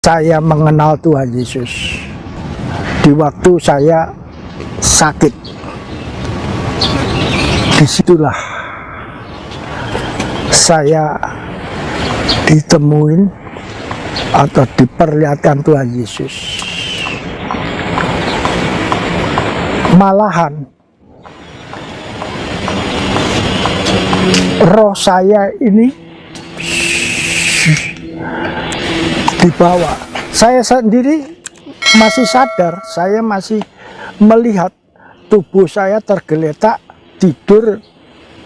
Saya mengenal Tuhan Yesus di waktu saya sakit. Disitulah saya ditemuin atau diperlihatkan Tuhan Yesus. Malahan roh saya ini dibawa. Saya sendiri masih sadar, saya masih melihat tubuh saya tergeletak tidur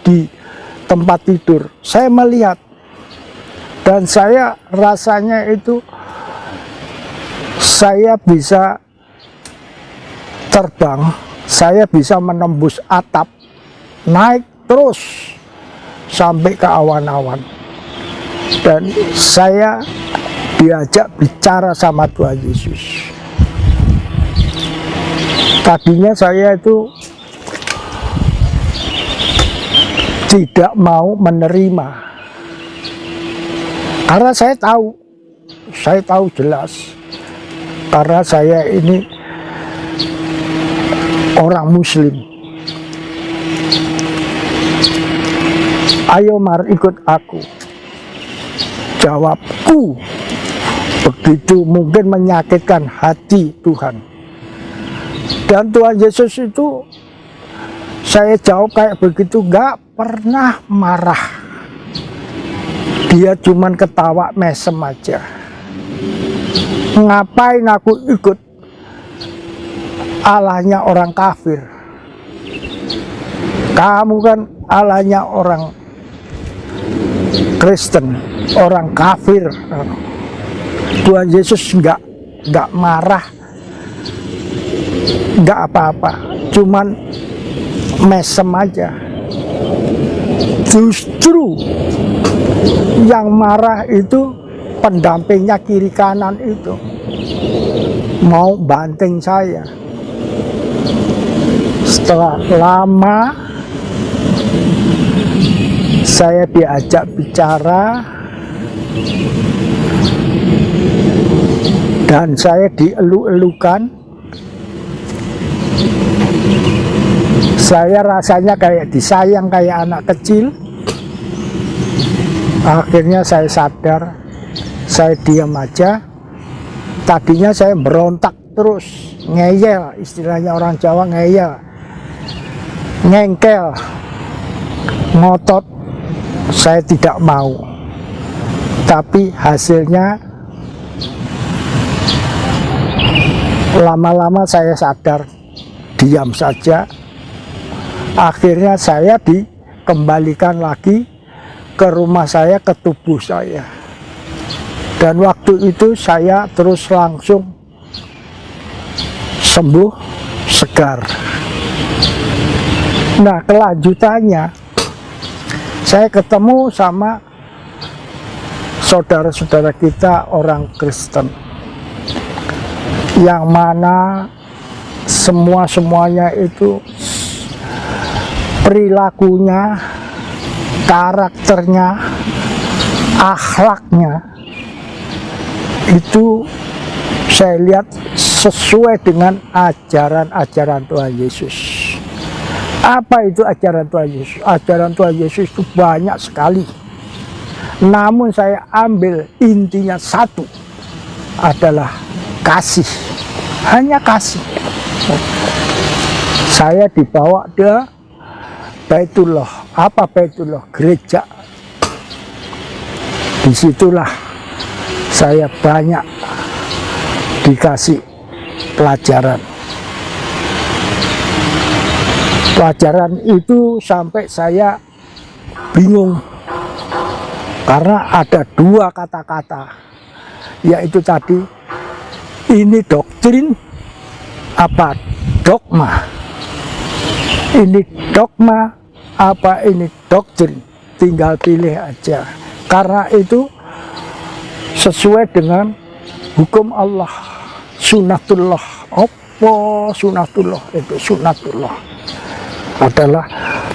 di tempat tidur. Saya melihat dan saya rasanya itu saya bisa terbang, saya bisa menembus atap, naik terus sampai ke awan-awan. Dan saya diajak bicara sama Tuhan Yesus. Tadinya saya itu tidak mau menerima, karena saya tahu jelas, karena saya ini orang Muslim. Ayo mari ikut aku. Jawabku begitu mungkin menyakitkan hati Tuhan. Dan Tuhan Yesus itu saya jawab kayak begitu, gak pernah marah. Dia cuman ketawa mesem aja. Ngapain aku ikut Allahnya orang kafir? Kamu kan Allahnya orang Kristen, orang kafir. Tuhan Yesus nggak marah, nggak apa-apa, cuman mesem aja. Justru yang marah itu pendampingnya kiri kanan itu, mau banting saya. Setelah lama saya diajak bicara dan saya dielu-elukan. Saya rasanya kayak disayang, kayak anak kecil. Akhirnya saya sadar, saya diam aja. Tadinya saya berontak terus, ngeyel, istilahnya orang Jawa ngeyel, ngengkel, ngotot. Saya tidak mau, tapi hasilnya lama-lama saya sadar, diam saja. Akhirnya saya dikembalikan lagi ke rumah saya, ke tubuh saya. Dan waktu itu saya terus langsung sembuh, segar. Nah, kelanjutannya saya ketemu sama saudara-saudara kita orang Kristen, yang mana semuanya itu perilakunya, karakternya, akhlaknya itu saya lihat sesuai dengan ajaran-ajaran Tuhan Yesus. Apa itu ajaran Tuhan Yesus? Ajaran Tuhan Yesus itu banyak sekali. Namun saya ambil intinya satu, adalah kasih. Hanya kasih. Saya dibawa ke Baitullah. Apa Baitullah? Gereja. Disitulah saya banyak dikasih pelajaran. Pelajaran itu sampai saya bingung, karena ada dua kata-kata, yaitu tadi, ini doktrin apa dogma. Ini dogma apa ini doktrin, tinggal pilih aja. Karena itu sesuai dengan hukum Allah, sunatullah. Apa sunatullah? Itu sunatullah adalah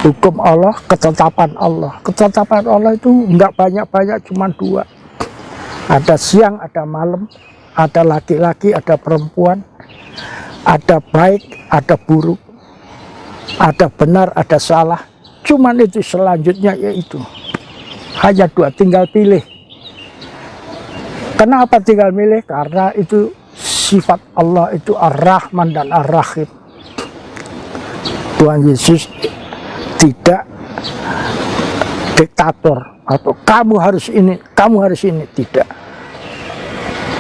hukum Allah, ketetapan Allah. Ketetapan Allah itu enggak banyak-banyak, cuma dua. Ada siang, ada malam. ada laki-laki, ada perempuan, ada baik, ada buruk, ada benar, ada salah. Cuman itu selanjutnya yaitu hanya dua, tinggal pilih. Kenapa tinggal milih? Karena itu sifat Allah itu Ar-Rahman dan Ar-Rahim. Tuhan Yesus tidak diktator atau kamu harus ini, tidak.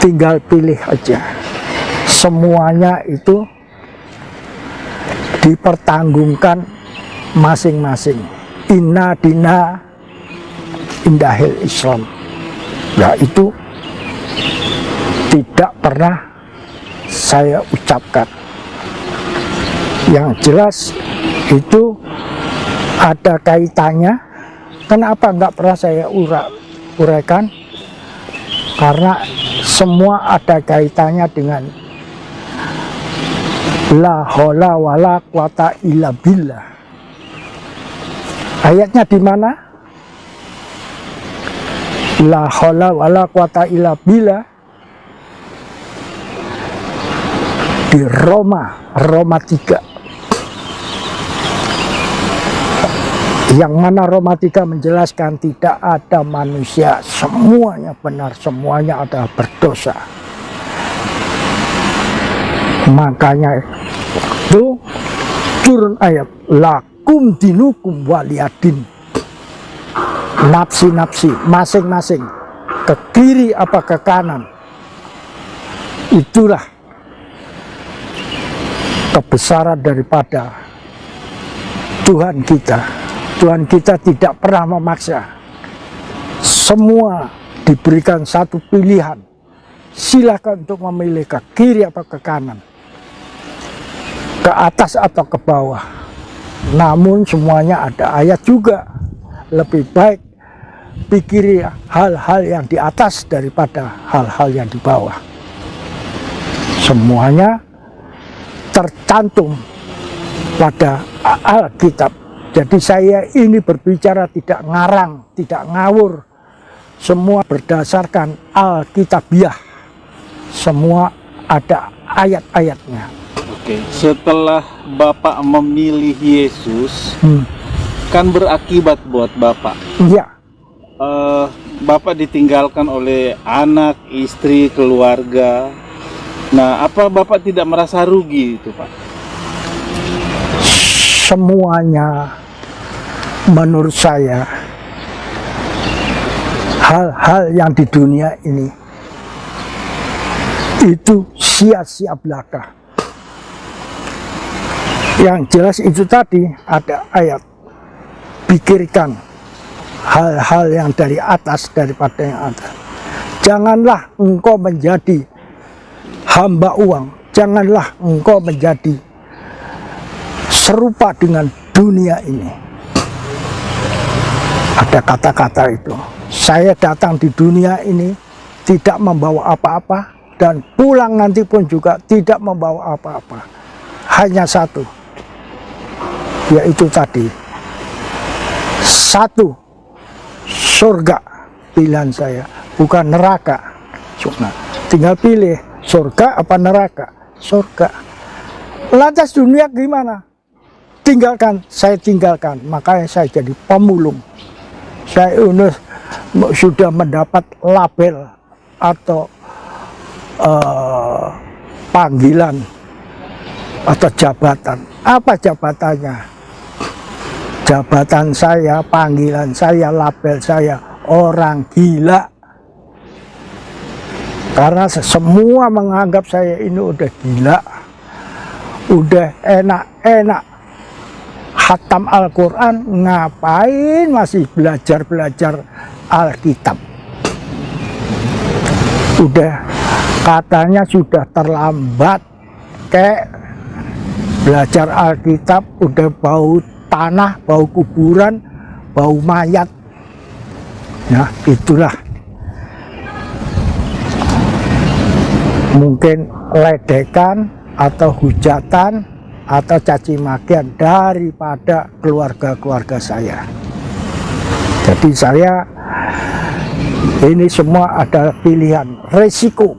Tinggal pilih aja. Semuanya itu dipertanggungkan masing-masing. Inna dina indahil Islam. Ya itu tidak pernah saya ucapkan. Yang jelas itu ada kaitannya. Kenapa nggak pernah saya uraikan? Karena semua ada kaitannya dengan la haula wala quwata illa billah. Ayatnya di mana? La haula wala quwata illa billah di Roma 3. Yang mana Roma 3 menjelaskan tidak ada manusia, semuanya benar, semuanya adalah berdosa. Makanya itu turun ayat lakum dinukum waliyadin. Nafsi-nafsi masing-masing, ke kiri apa ke kanan, itulah kebesaran daripada Tuhan kita. Tuhan kita tidak pernah memaksa. Semua diberikan satu pilihan. Silakan untuk memilih ke kiri apa ke kanan, ke atas atau ke bawah. Namun semuanya ada ayat juga. Lebih baik pikiri hal-hal yang di atas daripada hal-hal yang di bawah. Semuanya tercantum pada Alkitab. Jadi saya ini berbicara tidak ngarang, tidak ngawur. Semua berdasarkan Alkitabiah. Semua ada ayat-ayatnya. Oke, setelah Bapak memilih Yesus, kan berakibat buat Bapak. Iya. Bapak ditinggalkan oleh anak, istri, keluarga. Nah, apa Bapak tidak merasa rugi itu, Pak? Semuanya menurut saya hal-hal yang di dunia ini itu sia-sia belaka. Yang jelas itu tadi ada ayat, pikirkan hal-hal yang dari atas daripada yang atas. Janganlah engkau menjadi hamba uang, janganlah engkau menjadi serupa dengan dunia ini. Ada kata-kata itu. Saya datang di dunia ini tidak membawa apa-apa, dan pulang nanti pun juga tidak membawa apa-apa. Hanya satu, yaitu tadi, satu, surga pilihan saya, bukan neraka. Tinggal pilih surga apa neraka. Surga. Lantas dunia gimana? Tinggalkan, saya tinggalkan. Makanya saya jadi pemulung. Saya sudah mendapat label atau panggilan atau jabatan. Apa jabatannya? Jabatan saya, panggilan saya, label saya, orang gila. Karena semua menganggap saya ini udah gila, udah enak-enak khatam Al-Quran, ngapain masih belajar-belajar Alkitab. Udah katanya sudah terlambat, kayak belajar Alkitab udah bau tanah, bau kuburan, bau mayat. Nah itulah mungkin ledekan atau hujatan atau caci makian daripada keluarga-keluarga saya. Jadi saya ini semua ada pilihan, resiko.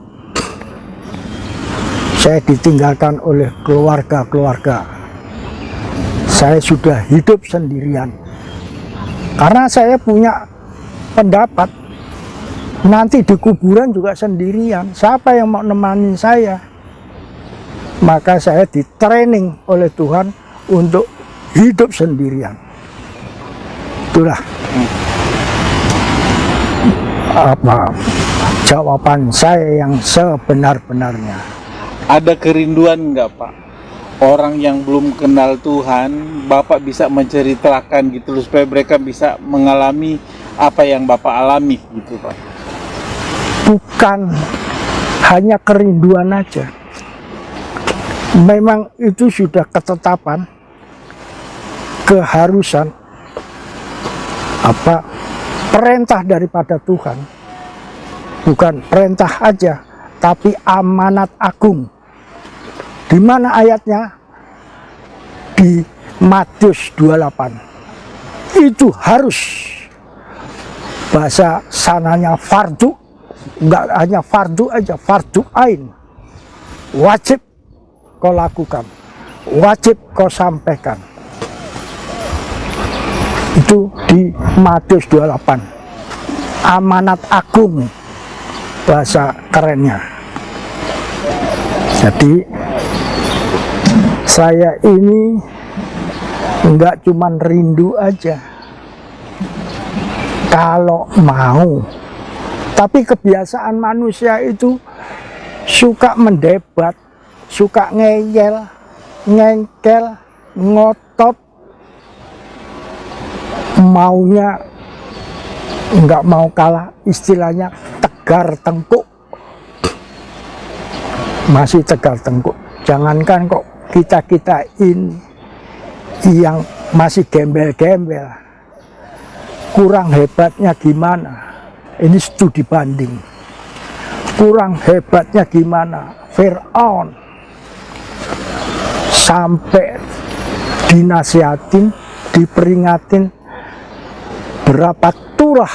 Saya ditinggalkan oleh keluarga-keluarga. Saya sudah hidup sendirian. Karena saya punya pendapat, nanti di kuburan juga sendirian. Siapa yang mau nemani saya? Maka saya ditraining oleh Tuhan untuk hidup sendirian. Itulah jawaban saya yang sebenar-benarnya. Ada kerinduan nggak Pak? Orang yang belum kenal Tuhan, Bapak bisa menceritakan gitu loh, supaya mereka bisa mengalami apa yang Bapak alami gitu Pak. Bukan hanya kerinduan aja. Memang itu sudah ketetapan, keharusan, perintah daripada Tuhan. Bukan perintah aja, tapi amanat agung. Di mana ayatnya? Di Matius 28. Itu harus, bahasa sananya fardu, enggak hanya fardu aja, fardu ain. Wajib kau lakukan, wajib kau sampaikan. Itu di Matius 28. Amanat agung, bahasa kerennya. Jadi saya ini enggak cuman rindu aja kalau mau, tapi kebiasaan manusia itu suka mendebat, suka ngeyel, ngengkel, ngotot, maunya enggak mau kalah, istilahnya tegar tengkuk. Masih tegar tengkuk. Jangankan kok kita ini yang masih gembel-gembel, kurang hebatnya gimana? Ini studi banding. Kurang hebatnya gimana? Fir'aun sampai dinasihatin, diperingatin berapa turah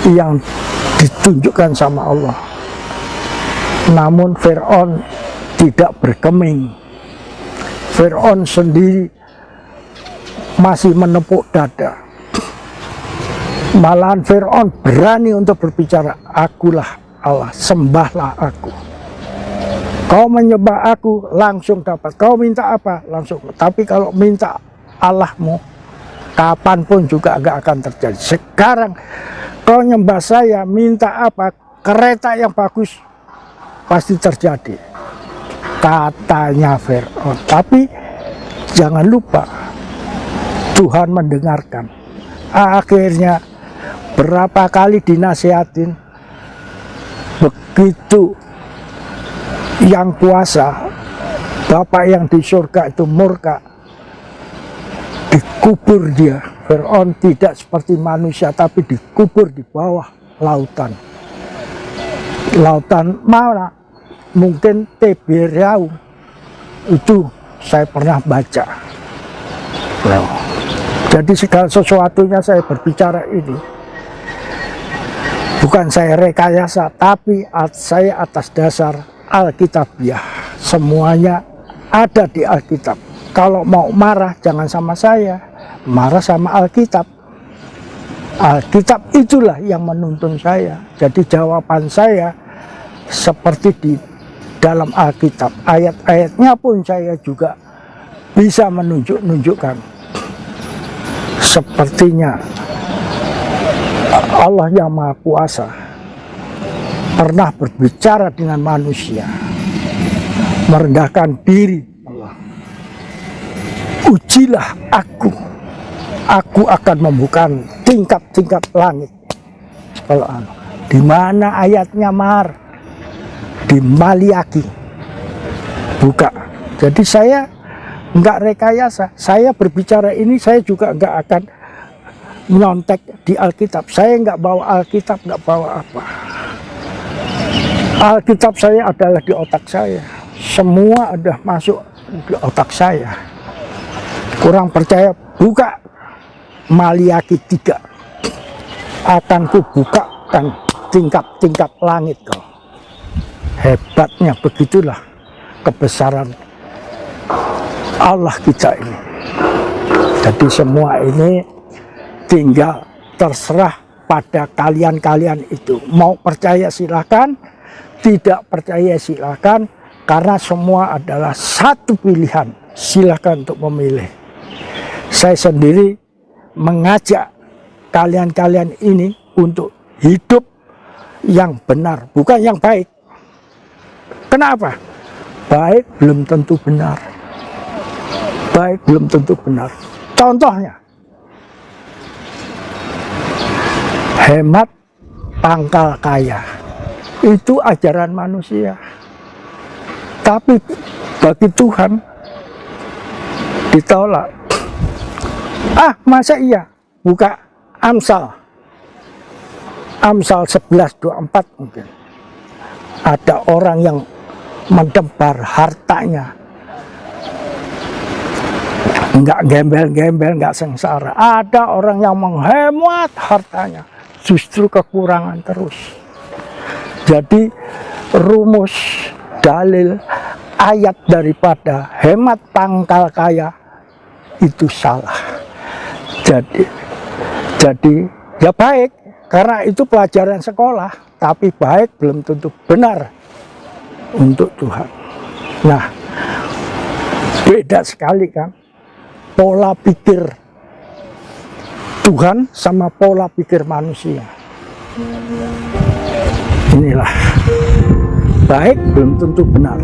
yang ditunjukkan sama Allah. Namun Fir'aun tidak berkeming. Fir'aun sendiri masih menepuk dada. Malahan Fir'aun berani untuk berbicara, akulah Allah, sembahlah aku. Kau menyembah aku, langsung dapat. Kau minta apa? Langsung. Tapi kalau minta Allahmu, kapanpun juga agak akan terjadi. Sekarang kau nyembah saya, minta apa? Kereta yang bagus, pasti terjadi, katanya Fir'aun. Tapi jangan lupa, Tuhan mendengarkan. Akhirnya berapa kali dinasihatin, begitu yang kuasa, Bapak yang di surga itu murka, dikubur dia. Fir'aun tidak seperti manusia, tapi dikubur di bawah lautan. Lautan mana? Mungkin Tiberias. Itu saya pernah baca. Jadi segala sesuatunya saya berbicara ini, bukan saya rekayasa, tapi saya atas dasar Alkitabiah. Semuanya ada di Alkitab. Kalau mau marah jangan sama saya, marah sama Alkitab. Alkitab itulah yang menuntun saya. Jadi jawaban saya seperti di dalam Alkitab. Ayat-ayatnya pun saya juga bisa menunjukkan. Sepertinya Allah yang Maha Kuasa pernah berbicara dengan manusia, merendahkan diri Allah. Ujilah aku akan membuka tingkap-tingkap langit. Kalau di mana ayatnya Mar? Di Maliaki, buka. Jadi saya enggak rekayasa. Saya berbicara ini, saya juga enggak akan nyontek di Alkitab. Saya enggak bawa Alkitab, enggak bawa apa. Alkitab saya adalah di otak saya. Semua ada masuk di otak saya. Kurang percaya, buka Maliaki 3. Akan kubukakan tingkap-tingkap langit kau. Hebatnya begitulah kebesaran Allah kita ini. Jadi semua ini tinggal terserah pada kalian-kalian itu. Mau percaya silakan, tidak percaya silakan, karena semua adalah satu pilihan. Silakan untuk memilih. Saya sendiri mengajak kalian-kalian ini untuk hidup yang benar, bukan yang baik. Kenapa? Baik belum tentu benar. Baik belum tentu benar. Contohnya, hemat pangkal kaya. Itu ajaran manusia. Tapi bagi Tuhan ditolak. Masa iya? Buka Amsal 11:24 mungkin. Ada orang yang mendebar hartanya, enggak gembel-gembel, enggak sengsara. Ada orang yang menghemat hartanya, justru kekurangan terus. Jadi rumus, dalil, ayat daripada hemat pangkal kaya itu salah. Jadi ya baik, karena itu pelajaran sekolah, tapi baik belum tentu benar untuk Tuhan. Nah, beda sekali kan pola pikir Tuhan sama pola pikir manusia. Inilah, baik belum tentu benar.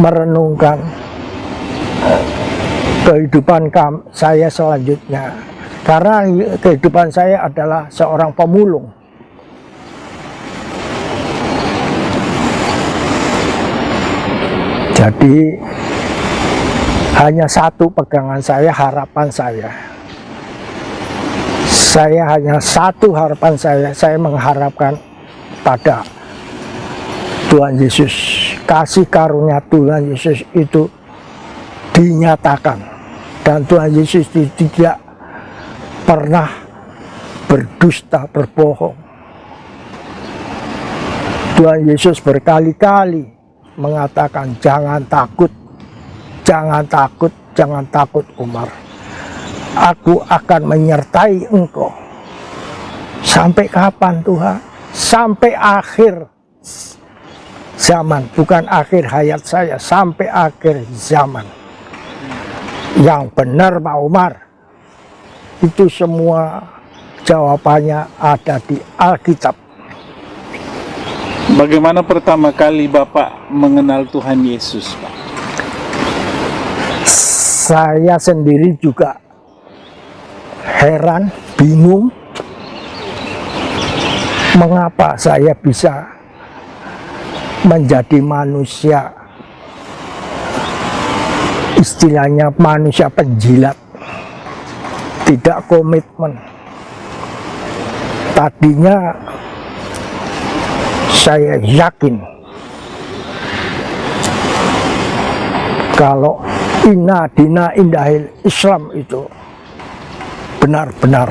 Merenungkan kehidupan saya selanjutnya, karena kehidupan saya adalah seorang pemulung. Jadi hanya satu pegangan saya, harapan saya. Saya hanya satu harapan saya mengharapkan pada Tuhan Yesus. Kasih karunia Tuhan Yesus itu dinyatakan. Dan Tuhan Yesus tidak pernah berdusta, berbohong. Tuhan Yesus berkali-kali mengatakan, jangan takut, jangan takut, jangan takut Umar. Aku akan menyertai engkau. Sampai kapan Tuhan? Sampai akhir zaman, bukan akhir hayat saya, sampai akhir zaman. Yang benar Pak Umar, itu semua jawabannya ada di Alkitab. Bagaimana pertama kali Bapak mengenal Tuhan Yesus, Pak? Saya sendiri juga heran, bingung, mengapa saya bisa menjadi manusia, istilahnya manusia penjilat, tidak komitmen. Tadinya saya yakin kalau inna dina indahil Islam itu benar-benar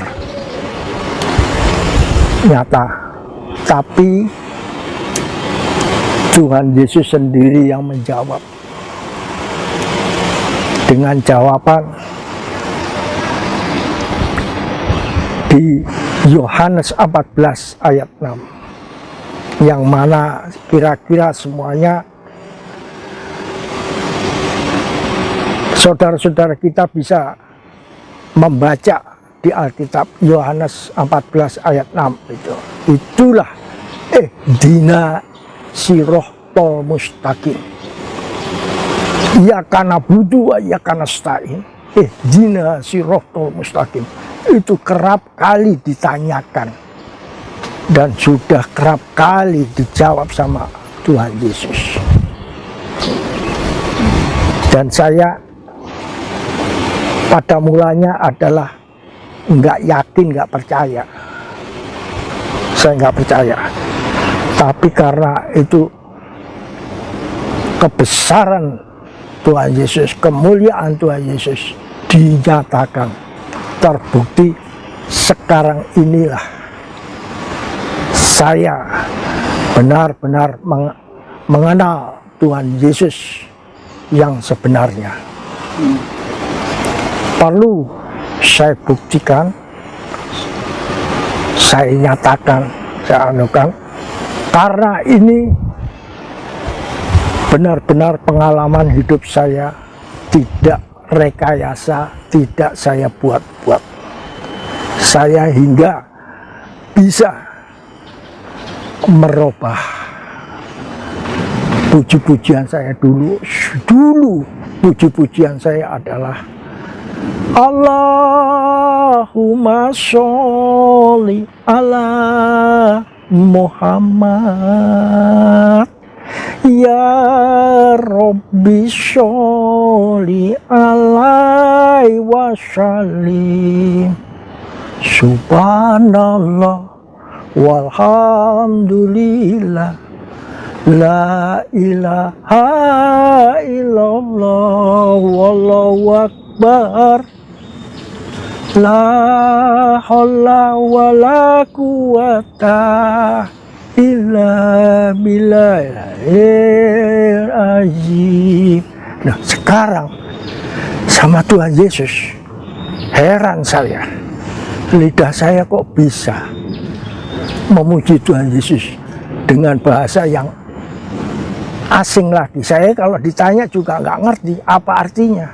nyata. Tapi Tuhan Yesus sendiri yang menjawab dengan jawaban di Yohanes 14 ayat 6, yang mana kira-kira semuanya saudara-saudara kita bisa membaca di Alkitab. Yohanes 14 ayat 6 itu. Itulah dina siroh tol mustaqim. Ya kana budu ya kana stain. Dina siroh tol mustaqim. Itu kerap kali ditanyakan. Dan sudah kerap kali dijawab sama Tuhan Yesus. Dan saya pada mulanya adalah nggak yakin, nggak percaya. Saya nggak percaya. Tapi karena itu kebesaran Tuhan Yesus, kemuliaan Tuhan Yesus dinyatakan, terbukti, sekarang inilah saya benar-benar mengenal Tuhan Yesus yang sebenarnya. Perlu saya buktikan, saya nyatakan, saya anukan, karena ini benar-benar pengalaman hidup saya, tidak rekayasa, tidak saya buat-buat. Saya hingga bisa merubah puji-pujian saya dulu puji-pujian saya adalah Allahumma sholli ala Muhammad ya Rabbi sholli alaihi wasallim subhanallah walhamdulillah la ilaha illallah wallahu akbar la haula wala quwata illa billahil azim. Nah, sekarang sama Tuhan Yesus heran saya, lidah saya kok bisa memuji Tuhan Yesus dengan bahasa yang asing lagi. Saya kalau ditanya juga nggak ngerti apa artinya.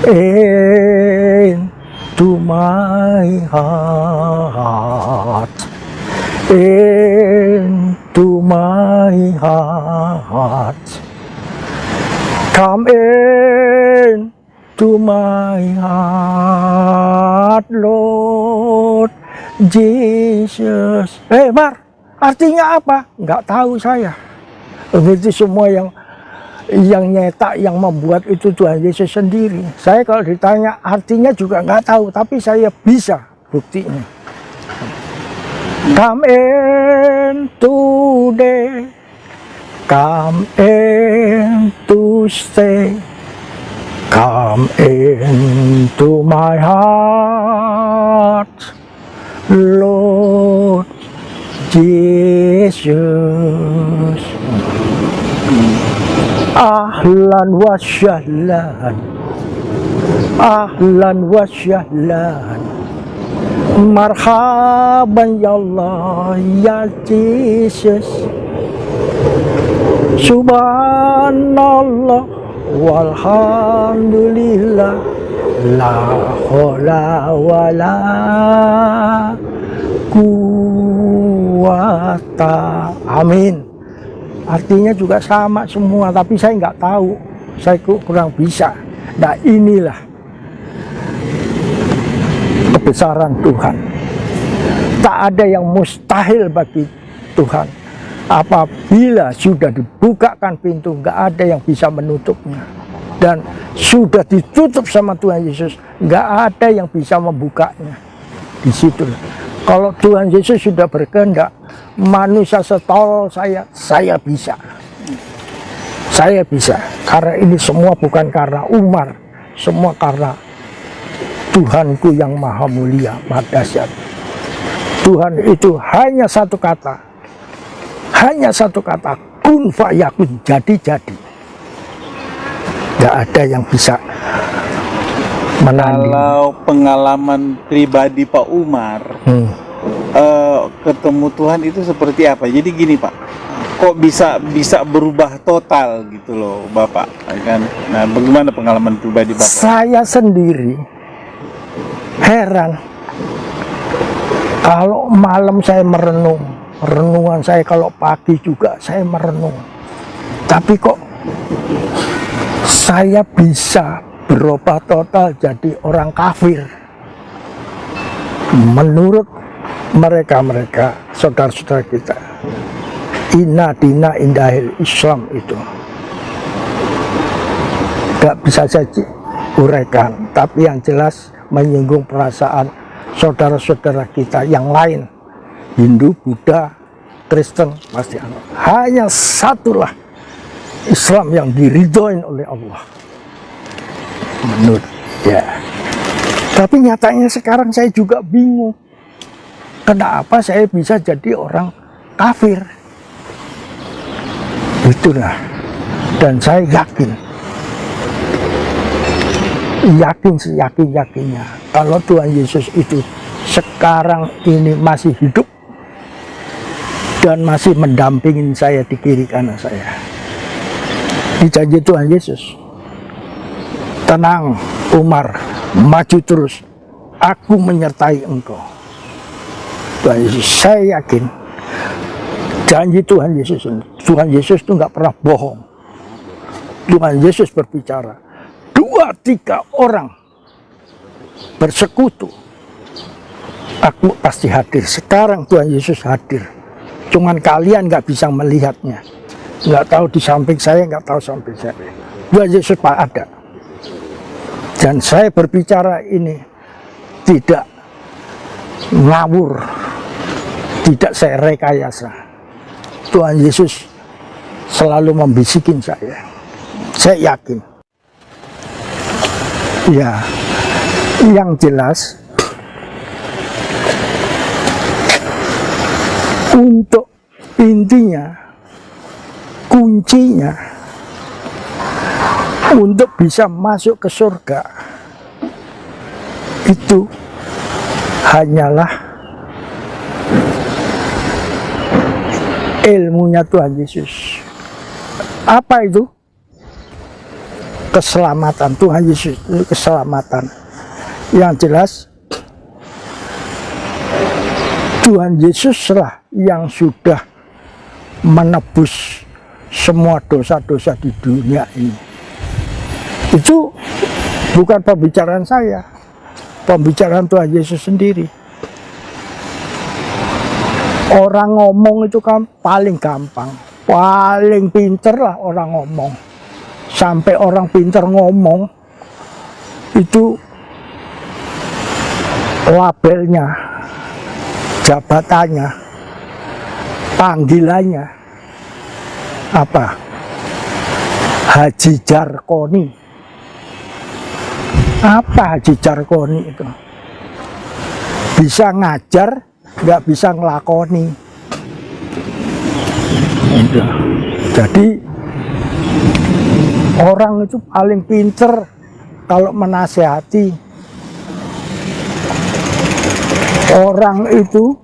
Into my heart, into my heart, come in to my heart, Lord Jesus. Mar, artinya apa? Nggak tahu saya. Itu semua yang nyetak, yang membuat itu Tuhan Yesus sendiri. Saya kalau ditanya artinya juga nggak tahu, tapi saya bisa buktinya. Come in today, come in to stay, come into my heart, Lord Jesus. Ahlan wa syahlan, ahlan wa syahlan, marhaban ya Allah ya Jesus. Subhanallah walhamdulillah la haula wala quwata. Amin. Artinya juga sama semua, tapi saya nggak tahu, saya kurang bisa. Nah, inilah kebesaran Tuhan. Tak ada yang mustahil bagi Tuhan. Apabila sudah dibukakan pintu, nggak ada yang bisa menutupnya. Dan sudah ditutup sama Tuhan Yesus, nggak ada yang bisa membukanya. Di situ. Kalau Tuhan Yesus sudah berkehendak, manusia setolol saya bisa. Saya bisa. Karena ini semua bukan karena Umar, semua karena Tuhanku yang maha mulia, maha dahsyat. Tuhan itu hanya satu kata, kun fayakun, jadi. Gak ada yang bisa menanding. Kalau pengalaman pribadi Pak Umar, ketemu Tuhan itu seperti apa? Jadi gini Pak, kok bisa berubah total gitu loh Bapak, kan? Nah, bagaimana pengalaman pribadi Bapak? Saya sendiri heran. Kalau malam saya merenung, renungan saya kalau pagi juga saya merenung. Tapi kok saya bisa berubah total jadi orang kafir. Menurut mereka saudara-saudara kita, inna dina indahil Islam itu gak bisa saya uraikan, tapi yang jelas menyinggung perasaan saudara-saudara kita yang lain, Hindu, Buddha, Kristen, pasti hanya satulah Islam yang diridhoin oleh Allah. Menurut ya. Tapi nyatanya sekarang saya juga bingung. Kenapa saya bisa jadi orang kafir. Itulah. Dan saya yakin seyakin-yakinnya kalau Tuhan Yesus itu sekarang ini masih hidup dan masih mendampingin saya di kiri kanan saya. Dijanji Tuhan Yesus, tenang Umar, maju terus, aku menyertai engkau. Tuhan Yesus, saya yakin janji Tuhan Yesus itu nggak pernah bohong. Tuhan Yesus berbicara, 2-3 orang bersekutu, aku pasti hadir. Sekarang Tuhan Yesus hadir, cuman kalian nggak bisa melihatnya, nggak tahu di samping saya, nggak tahu samping saya. Tuhan Yesus Pak ada, dan saya berbicara ini tidak ngawur, tidak saya rekayasa. Tuhan Yesus selalu membisikin saya yakin. Ya, yang jelas untuk intinya, kuncinya untuk bisa masuk ke surga itu hanyalah ilmunya Tuhan Yesus. Apa itu? Keselamatan Tuhan Yesus itu keselamatan. Yang jelas Tuhan Yesuslah yang sudah menebus semua dosa-dosa di dunia ini. Itu bukan pembicaraan saya, pembicaraan Tuhan Yesus sendiri. Orang ngomong itu kan paling gampang, paling pinter lah orang ngomong. Sampai orang pinter ngomong itu labelnya, jabatannya, panggilannya apa? Haji Jarkoni. Apa Haji Jarkoni itu? Bisa ngajar, nggak bisa ngelakoni. Jadi orang itu paling pinter kalau menasehati. Orang itu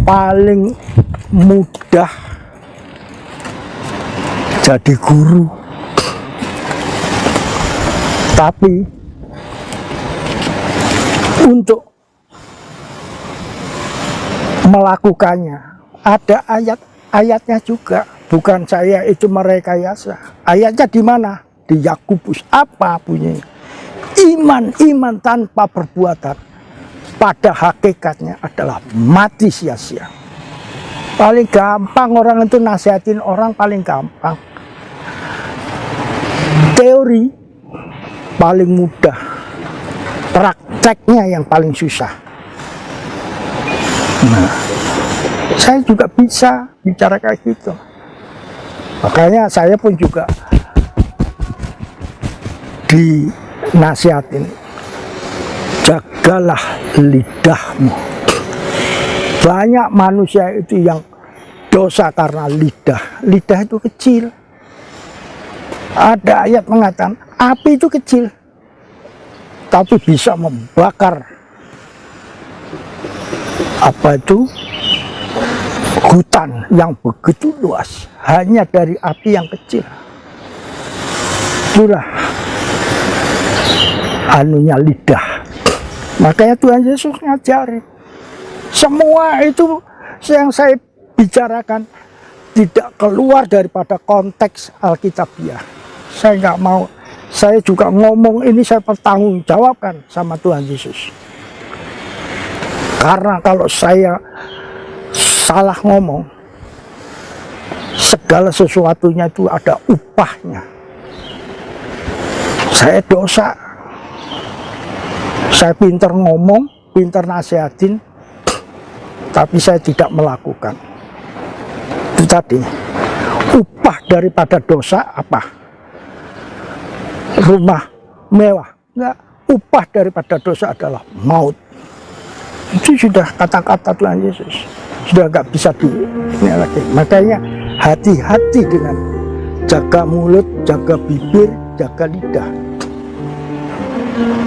paling mudah jadi guru. Tapi untuk melakukannya ada ayat-ayatnya juga. Bukan saya itu merekayasa. Ayatnya di mana? Di Yakobus. Apa bunyinya? Iman tanpa perbuatan pada hakikatnya adalah mati sia-sia. Paling gampang orang itu nasihatin orang, paling gampang. Teori paling mudah, prakteknya yang paling susah. Nah, saya juga bisa bicara kayak gitu. Makanya saya pun juga dinasihatin, jagalah lidahmu. Banyak manusia itu yang dosa karena lidah. Lidah itu kecil. Ada ayat mengatakan api itu kecil, tapi bisa membakar apa itu hutan yang begitu luas hanya dari api yang kecil. Itulah anunya lidah. Makanya Tuhan Yesus ngajarin semua itu yang saya bicarakan tidak keluar daripada konteks Alkitabiah. Saya nggak mau, saya juga ngomong ini saya pertanggungjawabkan sama Tuhan Yesus. Karena kalau saya salah ngomong, segala sesuatunya itu ada upahnya. Saya dosa, saya pinter ngomong, pinter nasihatin, tapi saya tidak melakukan. Itu tadi, upah daripada dosa apa? Rumah mewah? Enggak, upah daripada dosa adalah maut. Itu sudah kata-kata Tuhan Yesus. sudah nggak bisa ini lagi. Makanya hati-hati dengan jaga mulut, jaga bibir, jaga lidah.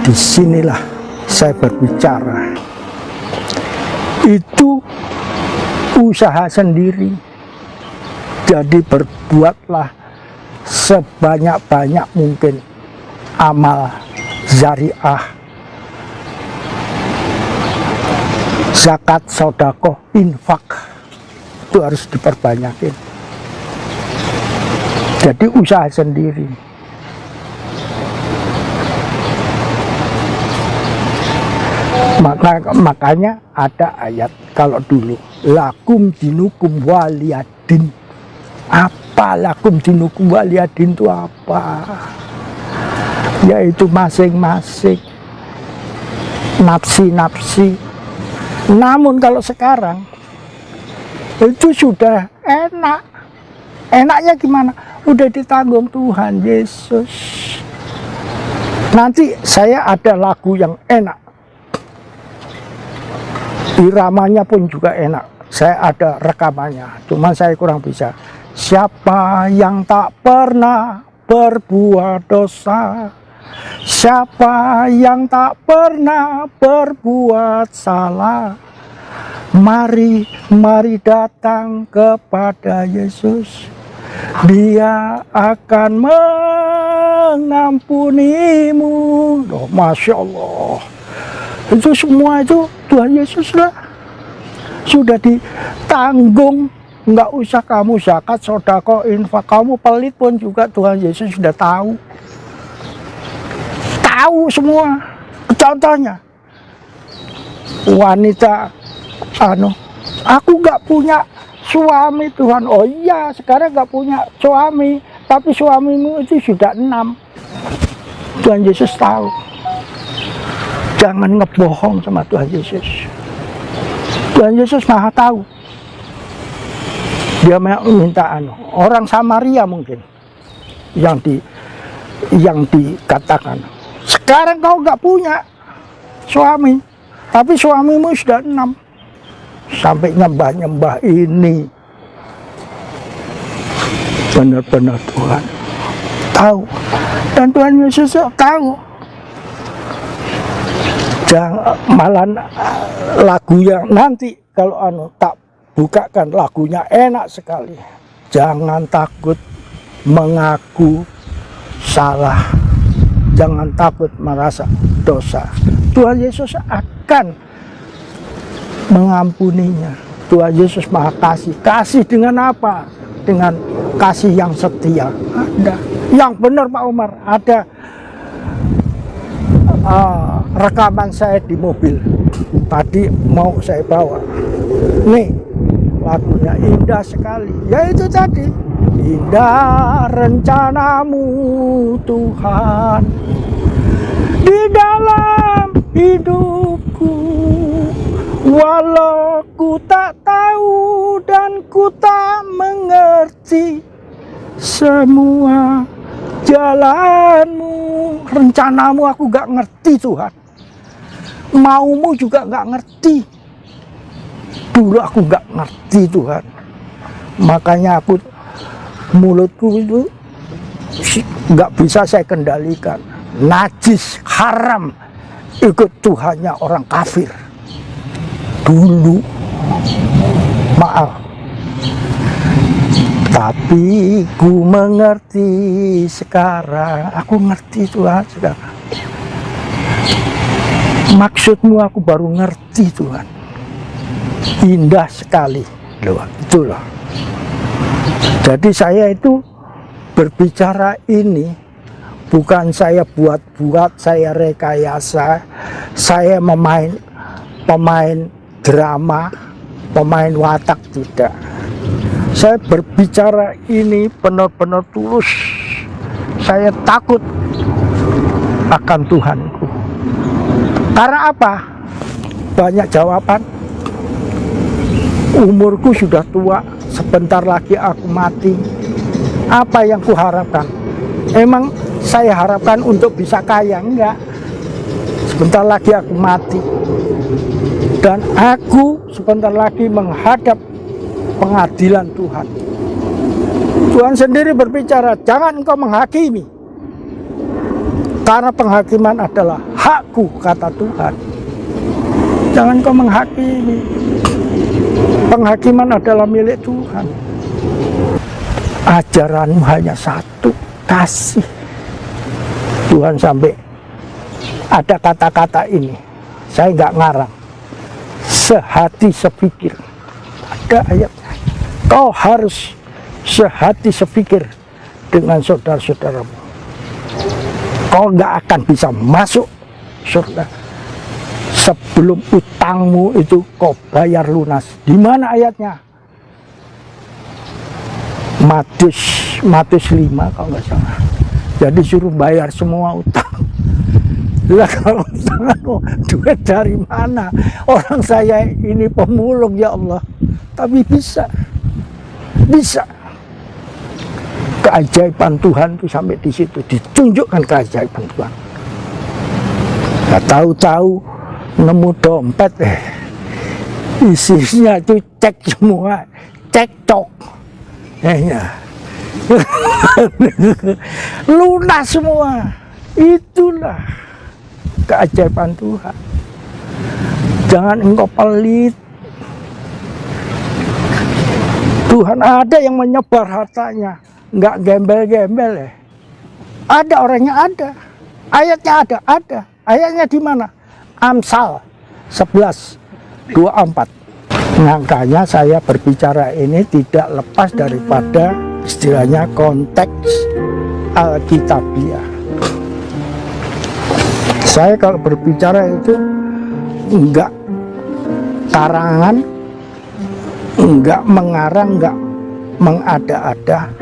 Disinilah saya berbicara. Itu usaha sendiri. Jadi berbuatlah sebanyak-banyak mungkin amal zariah, zakat, sedekah, infak, itu harus diperbanyakin. Jadi usaha sendiri. Makanya ada ayat kalau dulu, lakum dinukum waliyadin. Apa lakum dinukum waliyadin itu apa? Yaitu masing-masing nafsi-nafsi. Namun kalau sekarang itu sudah enak. Enaknya gimana? Udah ditanggung Tuhan Yesus. Nanti saya ada lagu yang enak, iramanya pun juga enak. Saya ada rekamannya, cuman saya kurang bisa. Siapa yang tak pernah berbuat dosa, siapa yang tak pernah berbuat salah, mari datang kepada Yesus. Dia akan mengampunimu. Oh, Masya Allah. Itu semua itu Tuhan Yesus lah. Sudah ditanggung. Nggak usah kamu zakat, sedekah, infak. Kamu pelit pun juga Tuhan Yesus sudah tahu. Tahu semua. Contohnya, wanita, aku nggak punya suami Tuhan. Oh iya, sekarang nggak punya suami, tapi suamimu itu sudah 6. Tuhan Yesus tahu. Jangan ngebohong sama Tuhan Yesus. Tuhan Yesus maha tahu. Dia minta orang Samaria mungkin yang dikatakan, sekarang kau nggak punya suami, tapi suamimu sudah 6. Sampai nyembah-nyembah ini. Benar-benar Tuhan tahu. Dan Tuhan Yesus tahu. Jangan malah lagu yang nanti kalau tak bukakan lagunya enak sekali. Jangan takut mengaku salah. Jangan takut merasa dosa. Tuhan Yesus akan mengampuninya. Tuhan Yesus maha kasih. Kasih dengan apa? Dengan kasih yang setia. Ada. Yang benar Pak Umar. Ada rekaman saya di mobil. Tadi mau saya bawa. Nih, lagunya indah sekali. Yaitu tadi. Indah rencanamu Tuhan di dalam hidupku. Walau ku tak tahu dan ku tak mengerti semua jalanmu, rencanamu aku gak ngerti Tuhan. Maumu juga gak ngerti. Dulu aku gak ngerti Tuhan. Makanya aku mulutku itu gak bisa saya kendalikan. Najis, haram, ikut Tuhannya orang kafir. Dulu, maaf, tapi ku mengerti sekarang. Aku ngerti Tuhan sekarang. Maksudmu aku baru ngerti Tuhan. Indah sekali loh, itulah. Jadi saya itu berbicara ini bukan saya buat-buat, saya rekayasa, saya pemain drama, pemain watak, tidak. Saya berbicara ini benar-benar tulus. Saya takut akan Tuhanku. Karena apa? Banyak jawaban. Umurku sudah tua, sebentar lagi aku mati. Apa yang kuharapkan? Emang saya harapkan untuk bisa kaya? Enggak. Sebentar lagi aku mati. Dan aku sebentar lagi menghadap pengadilan Tuhan. Tuhan sendiri berbicara, jangan engkau menghakimi, karena penghakiman adalah hakku, kata Tuhan. Jangan engkau menghakimi, penghakiman adalah milik Tuhan. Ajaranmu hanya satu, kasih. Tuhan sampai ada kata-kata ini, saya nggak ngarang, sehati sepikir. Ada ayatnya, kau harus sehati sepikir dengan saudara-saudaramu. Kau nggak akan bisa masuk surga sebelum utangmu itu kau bayar lunas. Di mana ayatnya? Matius 5 kalau nggak salah. Jadi suruh bayar semua utang. Lah kalau utang, duit dari mana? Orang saya ini pemulung, ya Allah. Tapi bisa. Keajaiban Tuhan itu sampai di situ, ditunjukkan keajaiban Tuhan. Nah, tahu-tahu nemu dompet, isinya itu cek semua, cekcok, ya. Lunas semua. Itulah keajaiban Tuhan. Jangan engkau pelit. Tuhan ada yang menyebar hartanya, nggak gembel-gembel ya. Ada orangnya, ada. Ayatnya ada. Ayatnya di mana? Amsal 11:24. Makanya saya berbicara ini tidak lepas daripada istilahnya konteks Alkitabiah. Saya kalau berbicara itu enggak karangan, enggak mengarang, enggak mengada-ada,